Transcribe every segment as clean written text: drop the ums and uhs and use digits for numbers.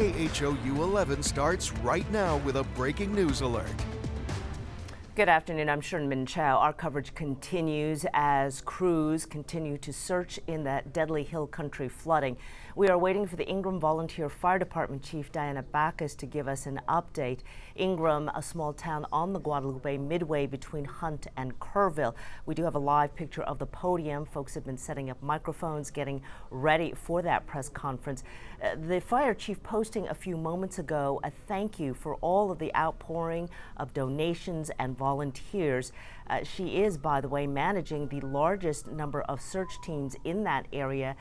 KHOU 11 starts right now with a breaking news alert. Good afternoon, I'm Sherman Chow. Our coverage continues as crews continue to search in that deadly hill country flooding. We are waiting for the Ingram Volunteer Fire Department Chief Diana Baccus to give us an update. Ingram, a small town on the Guadalupe, midway between Hunt and Kerrville. We do have a live picture of the podium. Folks have been setting up microphones, getting ready for that press conference. The fire chief posting a few moments ago a thank you for all of the outpouring of donations and volunteers. She is, by the way, managing the largest number of search teams in that area.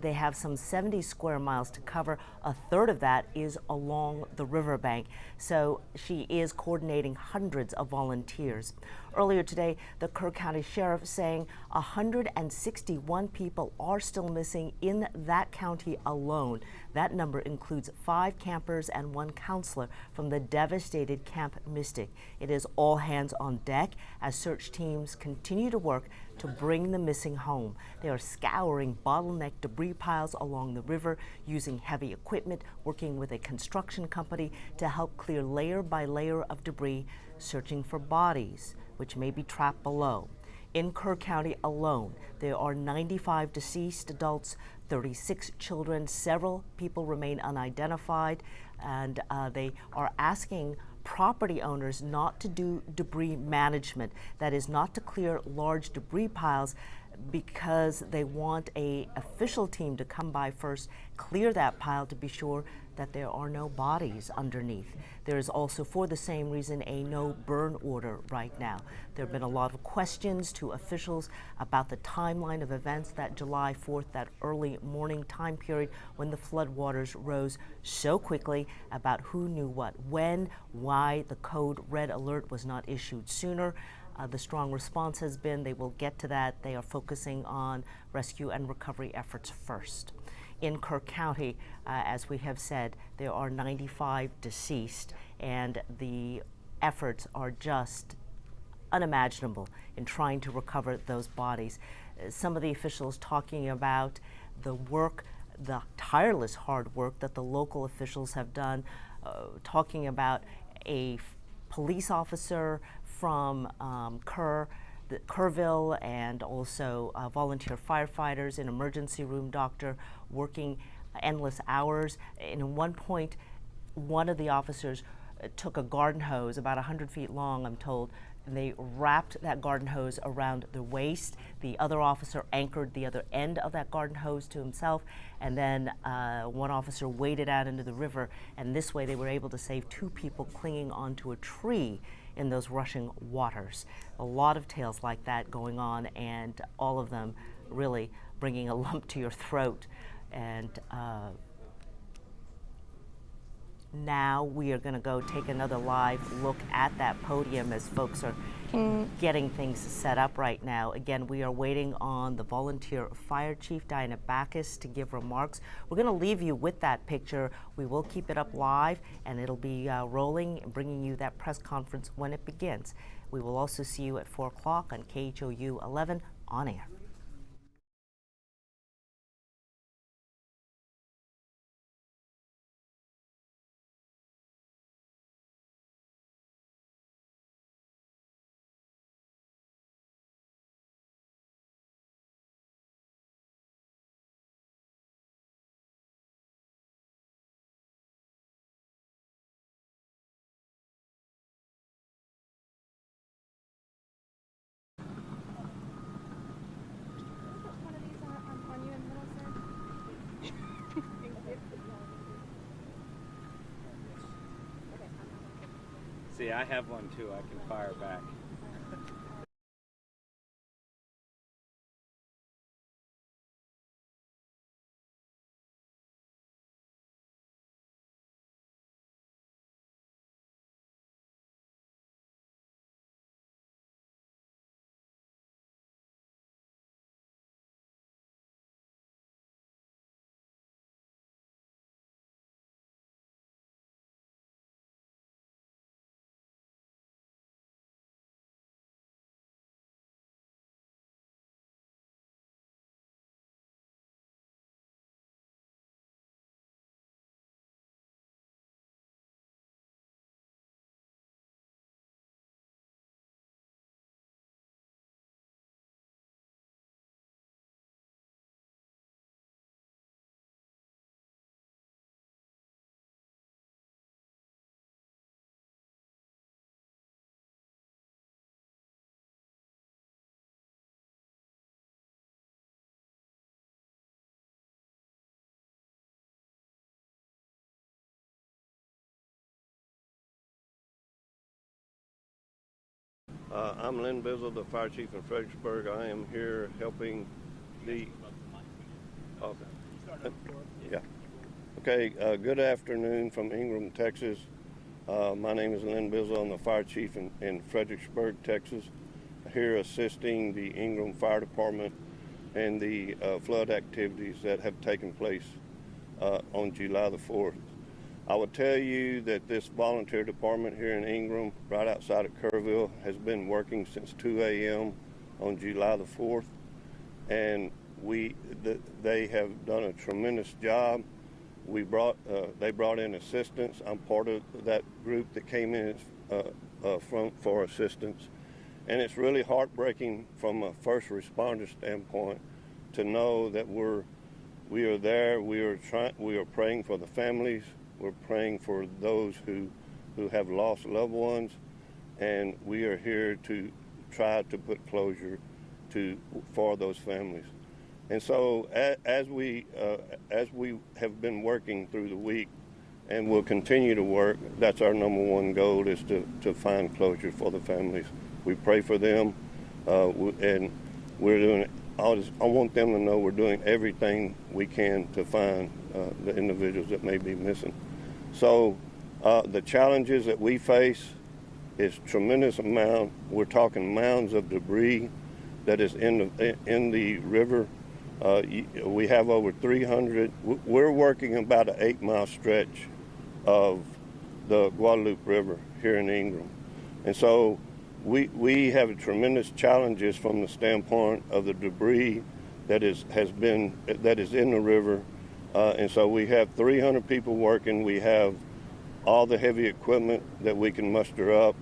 They have some 70 square miles to cover. A third of that is along the riverbank. So she is coordinating hundreds of volunteers. Earlier today, the Kerr County Sheriff saying 161 people are still missing in that county alone. That number includes 5 campers and 1 counselor from the devastated Camp Mystic. It is all hands on deck as search teams continue to work to bring the missing home. They are scouring bottleneck debris piles along the river using heavy equipment, working with a construction company to help clear layer by layer of debris, searching for bodies which may be trapped below. In Kerr County alone, there are 95 deceased adults, 36 children, several people remain unidentified, and they are asking property owners not to do debris management. That is, not to clear large debris piles, because they want an official team to come by first, clear that pile to be sure that there are no bodies underneath. There is also, for the same reason, a no burn order right now. There have been a lot of questions to officials about the timeline of events that July 4th, that early morning time period when the floodwaters rose so quickly, about who knew what when, why the code red alert was not issued sooner. The strong response has been they will get to that. They are focusing on rescue and recovery efforts first. In Kerr County, as we have said, there are 95 deceased, and the efforts are just unimaginable in trying to recover those bodies. Some of the officials talking about the work, the tireless hard work that the local officials have done, talking about a police officer from Kerrville, and also volunteer firefighters, an emergency room doctor working endless hours. And at one point, one of the officers took a garden hose about 100 feet long, I'm told, and they wrapped that garden hose around the waist. The other officer anchored the other end of that garden hose to himself, and then one officer waded out into the river, and this way they were able to save 2 people clinging onto a tree in those rushing waters. A lot of tales like that going on, and all of them really bringing a lump to your throat. And now we are going to go take another live look at that podium as folks are getting things set up right now. Again, we are waiting on the Volunteer Fire Chief, Diana Baccus, to give remarks. We're going to leave you with that picture. We will keep it up live, and it'll be rolling and bringing you that press conference when it begins. We will also see you at 4 o'clock on KHOU 11 on air. See, I have one too. I can fire back. I'm Lynn Bizzle, the Fire Chief in Fredericksburg. I am here helping the... Okay. Yeah. Okay, good afternoon from Ingram, Texas. My name is Lynn Bizzle. I'm the Fire Chief in Fredericksburg, Texas, here assisting the Ingram Fire Department and the flood activities that have taken place on July the 4th. I will tell you that this volunteer department here in Ingram, right outside of Kerrville, has been working since 2 a.m. on July the 4th, and they have done a tremendous job. They brought in assistance. I'm part of that group that came in for assistance, and it's really heartbreaking from a first responder standpoint to know that we are there. We are praying for the families. We're praying for those who have lost loved ones, and we are here to try to put closure for those families. And so, as we have been working through the week, and will continue to work, that's our number one goal, is to find closure for the families. We pray for them, and we're doing. I want them to know we're doing everything we can to find the individuals that may be missing. So the challenges that we face is tremendous amount. We're talking mounds of debris that is in the river. We have over 300. We're working about an 8-mile stretch of the Guadalupe River here in Ingram, and so we have tremendous challenges from the standpoint of the debris that is in the river. And so we have 300 people working. We have all the heavy equipment that we can muster up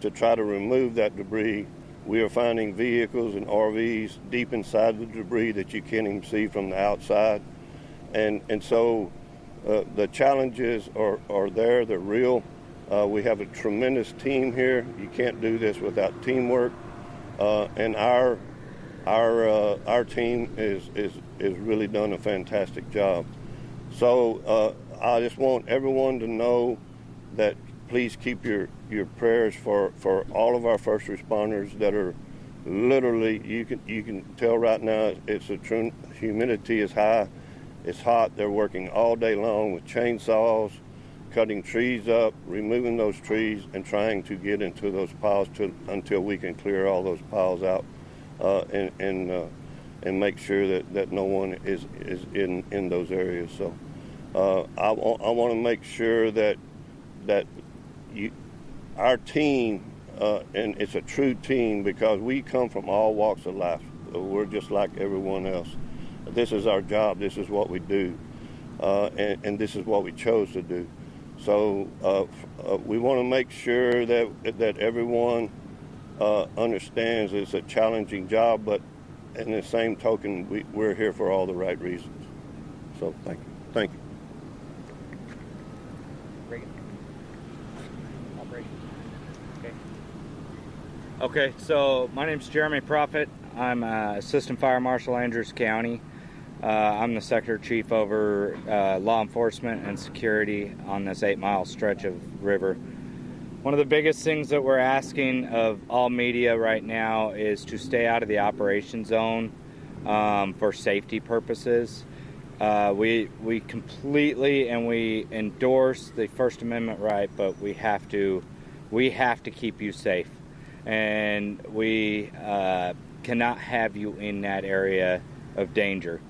to try to remove that debris. We are finding vehicles and RVs deep inside the debris that you can't even see from the outside. And so the challenges are there, they're real. We have a tremendous team here. You can't do this without teamwork. And our team is really done a fantastic job. So I just want everyone to know that please keep your prayers for all of our first responders that are literally, you can tell right now humidity is high, it's hot. They're working all day long with chainsaws, cutting trees up, removing those trees, and trying to get into those piles until we can clear all those piles out and make sure that no one is in those areas. So I want to make sure that our team, and it's a true team because we come from all walks of life. We're just like everyone else. This is our job. This is what we do, and this is what we chose to do. So we want to make sure that everyone understands it's a challenging job, but in the same token, we're here for all the right reasons. So thank you. Thank you. Okay, so my name's Jeremy Prophet. I'm Assistant Fire Marshal, Andrews County. I'm the Sector Chief over law enforcement and security on this 8-mile stretch of river. One of the biggest things that we're asking of all media right now is to stay out of the operation zone for safety purposes. We completely and we endorse the First Amendment right, but we have to keep you safe. And we cannot have you in that area of danger.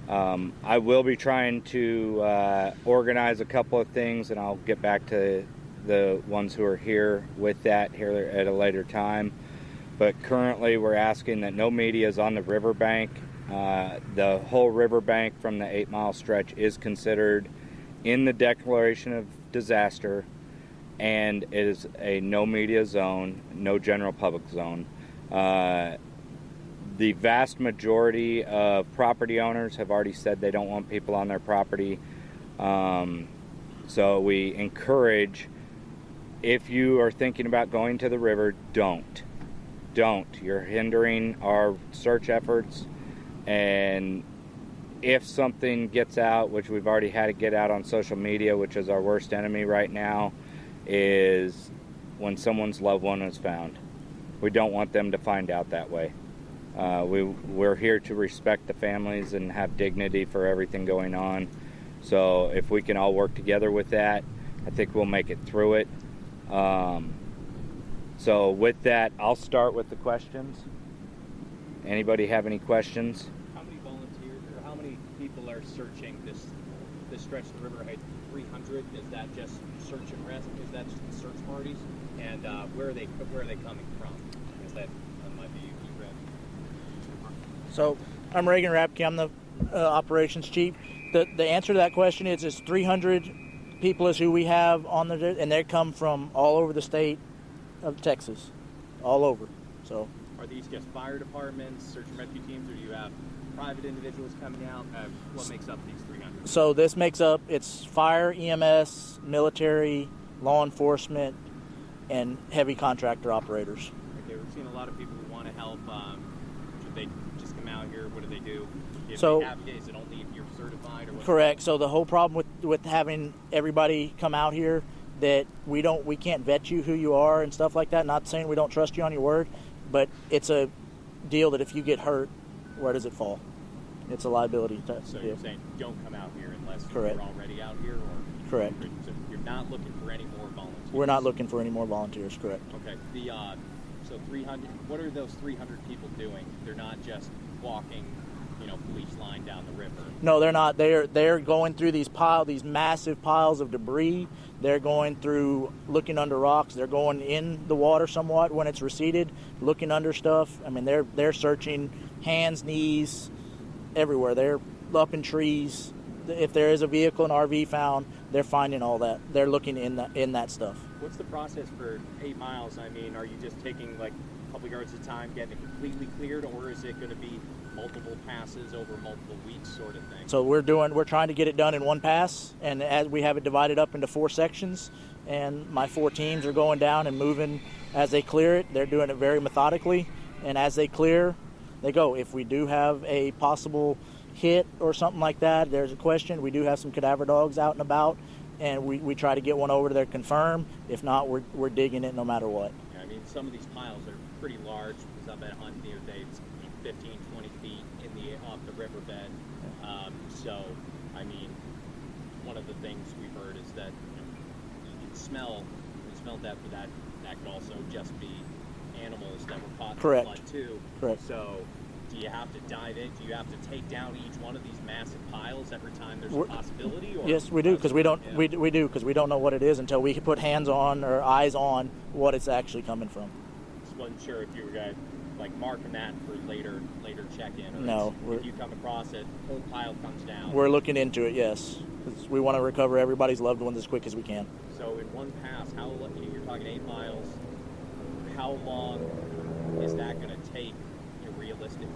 I will be trying to organize a couple of things, and I'll get back to the ones who are here with that here at a later time. But currently we're asking that no media is on the riverbank. The whole riverbank from the 8-mile stretch is considered in the declaration of disaster, and it is a no media zone, no general public zone. The vast majority of property owners have already said they don't want people on their property. So we encourage, if you are thinking about going to the river, don't. You're hindering our search efforts. And if something gets out, which we've already had to get out on social media, which is our worst enemy right now, is when someone's loved one is found. we don't want them to find out that way. We're here to respect the families and have dignity for everything going on. So if we can all work together with that, I think we'll make it through it. So with that, I'll start with the questions. Anybody have any questions? How many volunteers or how many people are searching this stretch of the river? 300. Is that just search and rescue? Is that just the search parties? And where are they coming from? Is that might be you, Brad? So I'm Reagan Rapke. I'm the operations chief. The answer to that question is 300 people is who we have on the, and they come from all over the state of Texas, all over. So are these just fire departments, search and rescue teams, or do you have private individuals coming out? What makes up these 300? So this makes up, it's fire, EMS, military, law enforcement, and heavy contractor operators. Okay, we've seen a lot of people who want to help. Should they just come out here? What do they do? If So, they have, is it only if you're certified? Or correct. So the whole problem with having everybody come out here, that we can't vet you who you are and stuff like that. Not saying we don't trust you on your word, but it's a deal that if you get hurt, where does it fall? It's a liability. So you're saying don't come out here unless Correct. you're already out here? Or Correct. So you're not looking for any more volunteers? We're not looking for any more volunteers, correct. Okay. So 300, what are those 300 people doing? They're not just walking, police line down the river. No, they're not. They're going through these massive piles of debris. They're going through, looking under rocks. They're going in the water somewhat when it's receded, looking under stuff. I mean, they're searching hands, knees, everywhere. They're up in trees. If there is a vehicle, an RV found, they're finding all that. They're looking in that stuff. What's the process for 8 miles? I mean, are you just taking like a couple yards at a time, getting it completely cleared, or is it going to be multiple passes over multiple weeks sort of thing? So we're trying to get it done in one pass, and as we have it divided up into 4 sections, and my 4 teams are going down and moving as they clear it. They're doing it very methodically, and as they clear, they go. If we do have a possible hit or something like that, there's a question. We do have some cadaver dogs out and about, and we try to get one over there, confirm. If not, we're digging it no matter what. Yeah, I mean, some of these piles are pretty large, because I've been hunting here today. It's 15, 20 feet off the riverbed. So, I mean, one of the things we've heard is that you can smell death, but that could also just be animals that were caught in the flood too. Correct. So, do you have to dive in? Do you have to take down each one of these massive piles every time there's a possibility? Or yes, we do, because we don't know what it is until we put hands on or eyes on what it's actually coming from. Just wasn't sure if you were going to marking that for later check-in. Or no. If you come across it, whole pile comes down. We're looking into it, yes. Because we want to recover everybody's loved ones as quick as we can. So in one pass, you're talking 8 miles, how long is that going to take realistically?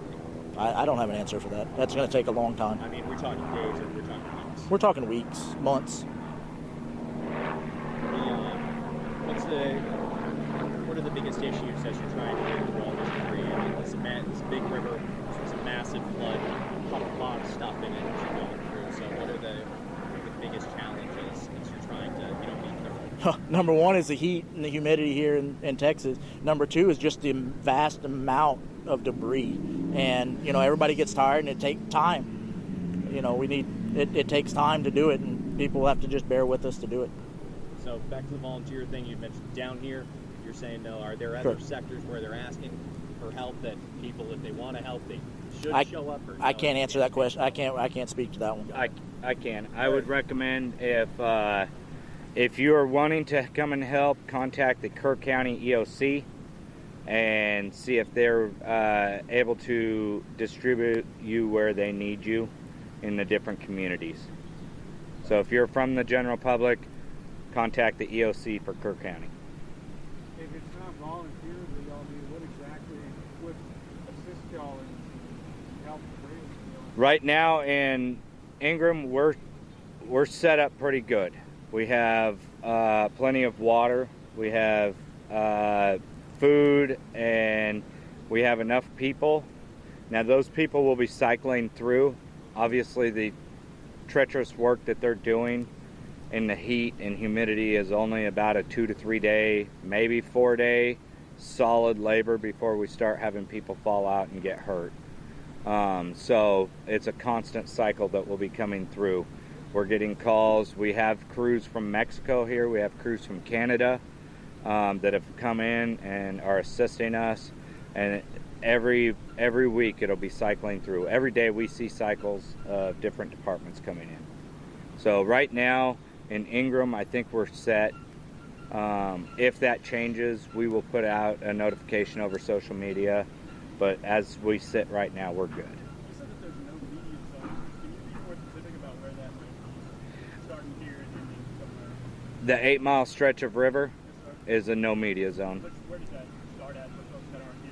I don't have an answer for that. That's going to take a long time. I mean, we're talking days or we're talking weeks? We're talking weeks, months. What are the biggest issues that you're trying to get through all this debris? I mean, it's a big river, it's a massive flood, a lot of stuff in it that you're going through. So what are the biggest challenges that you're trying to meet through? Number one is the heat and the humidity here in Texas. Number two is just the vast amount of debris. And, everybody gets tired, and it takes time. It takes time to do it, and people have to just bear with us to do it. So back to the volunteer thing you mentioned down here, you're saying no. Are there other sectors where they're asking for help that people, if they want to help, they should show up? Or I can't answer that question. I can't speak to that one. I can. I would recommend if you are wanting to come and help, contact the Kerr County EOC and see if they're able to distribute you where they need you in the different communities. So if you're from the general public, contact the EOC for Kerr County. If it's not volunteers that y'all need, what exactly would assist y'all in help raise? Right now in Ingram, we're set up pretty good. We have plenty of water. We have food, and we have enough people. Now those people will be cycling through. Obviously the treacherous work that they're doing in the heat and humidity is only about a 2 to 3 day, maybe 4 day solid labor before we start having people fall out and get hurt. So it's a constant cycle that will be coming through. We're getting calls. We have crews from Mexico here. We have crews from Canada that have come in and are assisting us. And every week it'll be cycling through. Every day we see cycles of different departments coming in. So right now in Ingram, I think we're set. If that changes, we will put out a notification over social media. But as we sit right now, we're good. You said that there's no medium zone. Can you be more specific about where that might be? Starting here and ending somewhere. The 8-mile stretch of river is a no media zone. Where does that start at for folks that aren't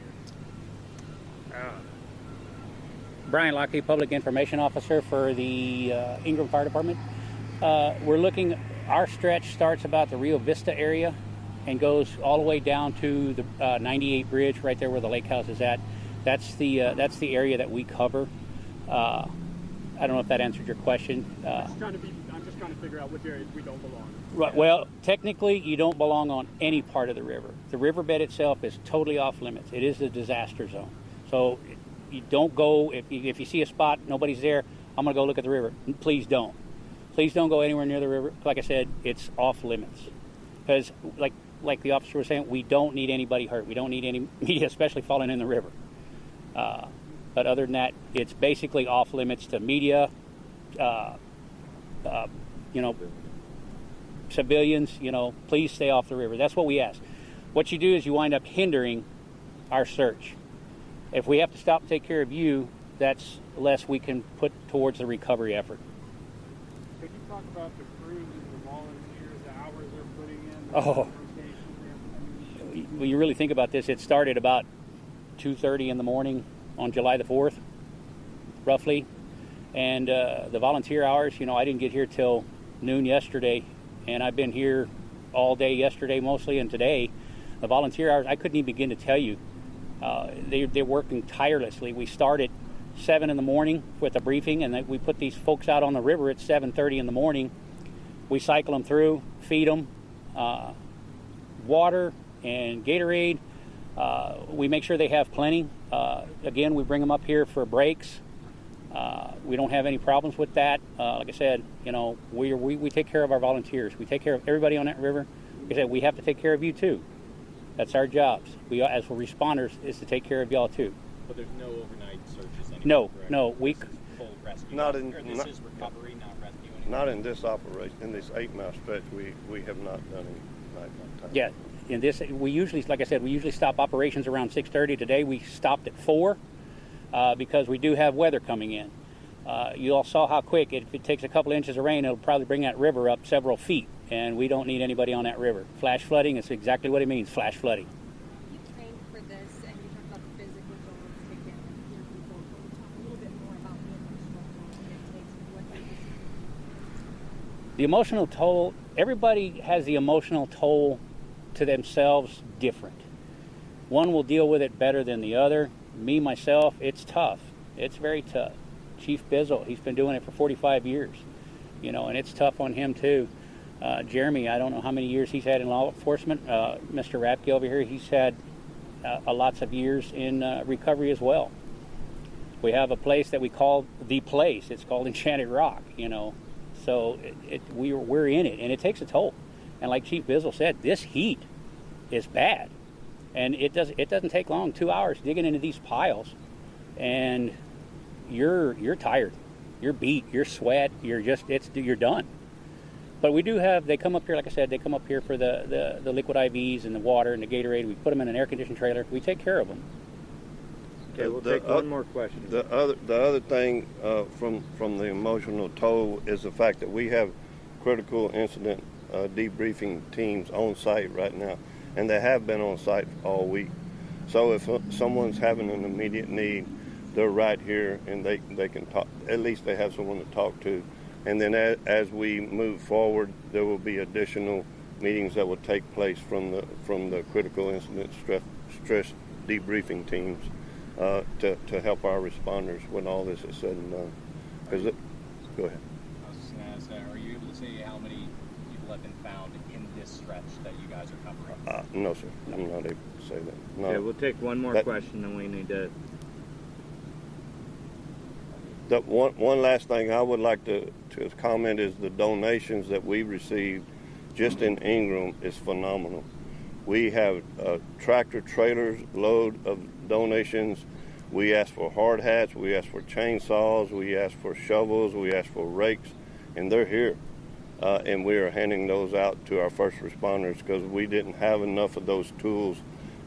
here? Brian Lockie, Public Information Officer for the Ingram Fire Department. We're looking, our stretch starts about the Rio Vista area and goes all the way down to the 98 bridge right there where the lake house is at. That's the area that we cover. I don't know if that answered your question. I'm just trying to figure out which areas we don't belong. Right, well, technically you don't belong on any part of the river. The riverbed itself is totally off limits. It is a disaster zone. So you don't go, if you see a spot, nobody's there, I'm going to go look at the river. Please don't. Please don't go anywhere near the river. Like I said, it's off limits. Because like the officer was saying, we don't need anybody hurt. We don't need any media, especially falling in the river. But other than that, it's basically off limits to media, civilians, please stay off the river. That's what we ask. What you do is you wind up hindering our search. If we have to stop and take care of you, that's less we can put towards the recovery effort. Could you talk about the crews and the volunteers, the hours they're putting in? Oh. When you really think about this, it started about 2:30 in the morning on July the 4th, roughly. And the volunteer hours, I didn't get here till noon yesterday, and I've been here all day yesterday mostly, and today. The volunteer hours, I couldn't even begin to tell you. They're working tirelessly. We start at 7 in the morning with a briefing, and then we put these folks out on the river at 7:30 in the morning. We cycle them through, feed them water and Gatorade. We make sure they have plenty. Again, we bring them up here for breaks. We don't have any problems with that. Like I said, we take care of our volunteers. We take care of everybody on that river. Like I said, we have to take care of you too. That's our jobs. We, as responders, is to take care of y'all too. But there's no overnight searches anymore. No. This is full rescue. This is recovery, not rescue anymore. Not in this operation. In this 8-mile stretch, we have not done any nighttime time. Yeah. In this, we usually, like I said, we usually stop operations around 6:30. Today we stopped at 4 because we do have weather coming in. You all saw how quick, if it takes a couple inches of rain, it'll probably bring that river up several feet, and we don't need anybody on that river. Flash flooding is exactly what it means, flash flooding. You trained for this, and you talked about the physical toll it's taken people. Can you talk a little bit more about the emotional toll it takes, what they receive? The emotional toll, everybody has the emotional toll to themselves different. One will deal with it better than the other. Me, myself, it's tough. It's very tough. Chief Bizzle, he's been doing it for 45 years, and it's tough on him too. Jeremy, I don't know how many years he's had in law enforcement. Mr. Rapke over here, he's had lots of years in recovery as well. We have a place that we call The Place. It's called Enchanted Rock, So we're in it, and it takes a toll. And like Chief Bizzle said, this heat is bad. And it doesn't take long, 2 hours digging into these piles, and you're tired, you're beat, you're sweat, you're done. But we do have, they come up here, like I said, they come up here for the liquid IVs and the water and the Gatorade. We put them in an air-conditioned trailer. We take care of them. Okay, we'll take one more question. The other thing from the emotional toll is the fact that we have critical incident debriefing teams on site right now, and they have been on site all week. So if someone's having an immediate need, they're right here, and they can talk. At least they have someone to talk to. And then as we move forward, there will be additional meetings that will take place from the critical incident stress debriefing teams to help our responders when all this is said and done. Go ahead. I was just going to ask, are you able to say how many people have been found in this stretch that you guys are covering? No, sir. I'm not able to say that. No. Okay, we'll take one more question, then we need to. The one last thing I would like to comment is the donations that we received just in Ingram is phenomenal. We have tractor trailers load of donations. We asked for hard hats, we asked for chainsaws, we asked for shovels, we asked for rakes, and they're here. And we are handing those out to our first responders because we didn't have enough of those tools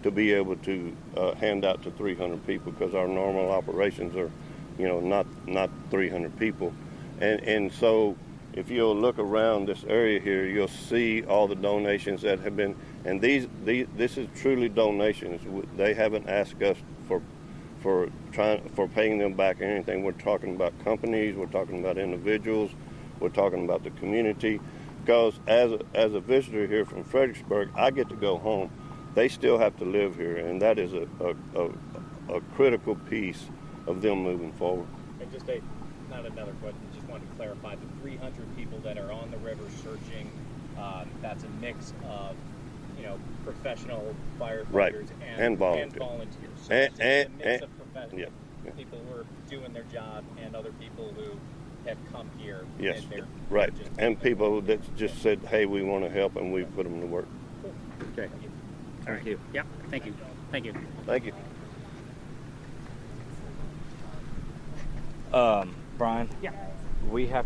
to be able to hand out to 300 people because our normal operations are, not 300 people. And so if you'll look around this area here, you'll see all the donations that have been, and this is truly donations. They haven't asked us for paying them back or anything. We're talking about companies, we're talking about individuals, we're talking about the community. Because as a visitor here from Fredericksburg, I get to go home. They still have to live here, and that is a critical piece of them moving forward. And just not another question, just wanted to clarify, the 300 people that are on the river searching, that's a mix of, professional firefighters right. and volunteers. So it's a mix of professionals, people who are doing their job and other people who have come here. Yes, and they're right. And people that just said, hey, we want to help, and we put them to work. Cool. Okay. Thank you. Yep. Thank you. Thank you. Thank you. Brian? Yeah. We have to